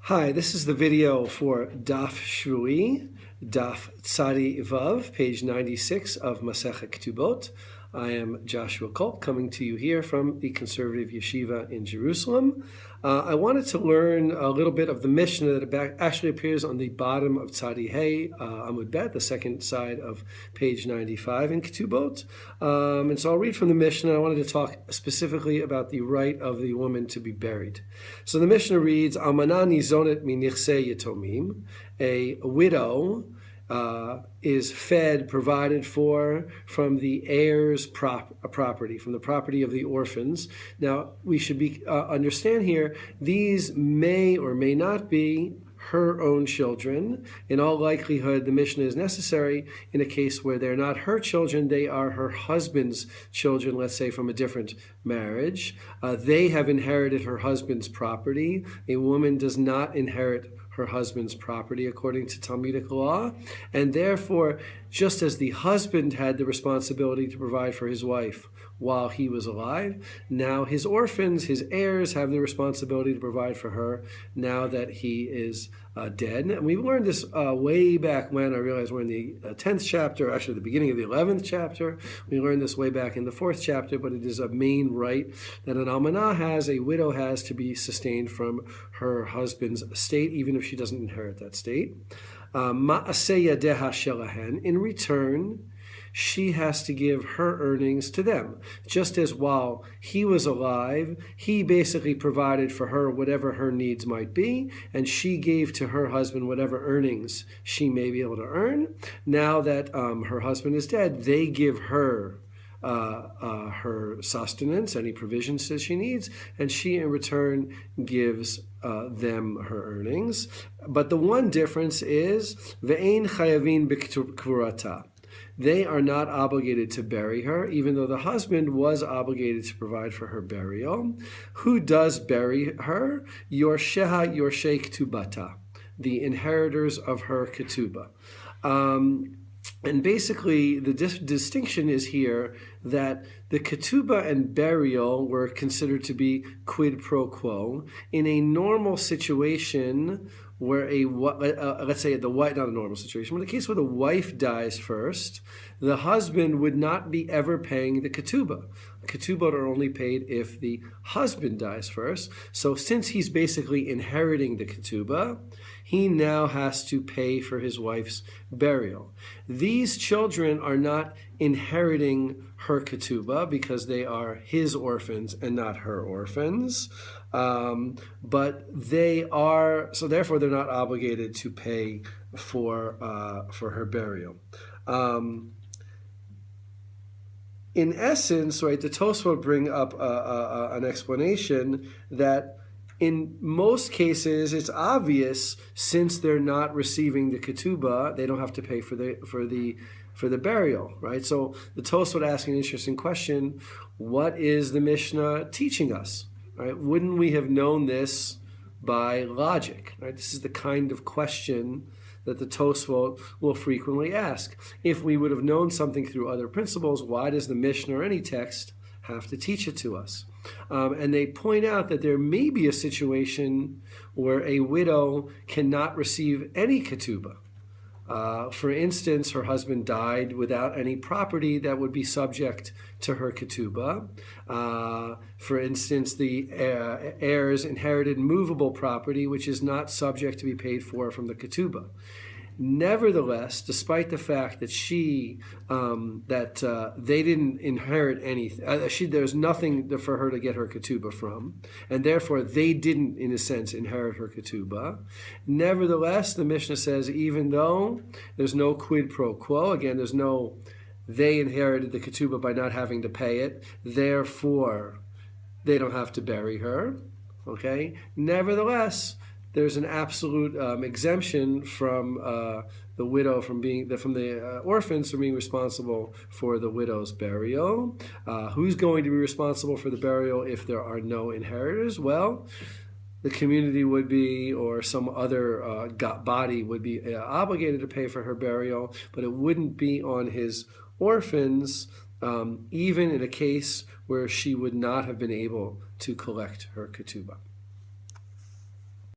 Hi, this is the video for Daf Shevui, Daf Tzadi Vav, page 96 of Masechet Ketubot. I am Joshua Kulp, coming to you here from the Conservative Yeshiva in Jerusalem. I wanted to learn a little bit of the Mishnah that actually appears on the bottom of Tzadi Hey, Amud Bet, the second side of page 95 in Ketubot. And so I'll read from the Mishnah. I wanted to talk specifically about the right of the woman to be buried. So the Mishnah reads, Almana nizonet minichse yetomim, a widow is fed, provided for from the heirs' property, from the property of the orphans. Now, we should understand here, these may or may not be her own children. In all likelihood, the Mishnah is necessary in a case where they're not her children, they are her husband's children, let's say from a different marriage. They have inherited her husband's property. A woman does not inherit her husband's property according to Talmudic law, and therefore, just as the husband had the responsibility to provide for his wife while he was alive, now his orphans, his heirs, have the responsibility to provide for her now that he is dead. And we learned this way back when. I realize we're in the 10th chapter, actually the beginning of the 11th chapter. We learned this way back in the 4th chapter, but it is a main right that an almanah has, a widow has, to be sustained from her husband's estate, even if she doesn't inherit that estate. Ma'aseh yadeha shelahen. In return, she has to give her earnings to them. Just as while he was alive, he basically provided for her whatever her needs might be, and she gave to her husband whatever earnings she may be able to earn. Now that her husband is dead, they give her her sustenance, any provisions that she needs, and she in return gives them her earnings. But the one difference is ve'ein chayavin b'kvurata. They are not obligated to bury her, even though the husband was obligated to provide for her burial. Who does bury her? Yorsheha yorshei ketubata, the inheritors of her ketubah. And basically, the distinction is here that the ketubah and burial were considered to be quid pro quo. In a normal situation where let's say the wife, not a normal situation, but in the case where the wife dies first, the husband would not be ever paying the ketubah. Ketubot are only paid if the husband dies first. So since he's basically inheriting the ketubah, he now has to pay for his wife's burial. These children are not inheriting her ketubah because they are his orphans and not her orphans. But they are, so therefore they're not obligated to pay for her burial. In essence, right, the Tosfot bring up an explanation that in most cases it's obvious, since they're not receiving the ketubah, they don't have to pay for the burial, right? So the Tosfot asking an interesting question: what is the Mishnah teaching us? Right? Wouldn't we have known this by logic? Right? This is the kind of question that the Tosfot will frequently ask. If we would have known something through other principles, why does the Mishnah or any text have to teach it to us? And they point out that there may be a situation where a widow cannot receive any ketubah. For instance, her husband died without any property that would be subject to her ketubah. For instance, the heirs inherited movable property, which is not subject to be paid for from the ketubah. Nevertheless, despite the fact that they didn't inherit anything, there's nothing for her to get her ketubah from, and therefore they didn't, in a sense, inherit her ketubah. Nevertheless, the Mishnah says, even though there's no quid pro quo, again, they inherited the ketubah by not having to pay it, therefore they don't have to bury her. Okay. Nevertheless, there's an absolute exemption from the widow from the orphans from being responsible for the widow's burial. Who's going to be responsible for the burial if there are no inheritors? Well, the community would be, or some other body would be obligated to pay for her burial, but it wouldn't be on his orphans, even in a case where she would not have been able to collect her ketubah.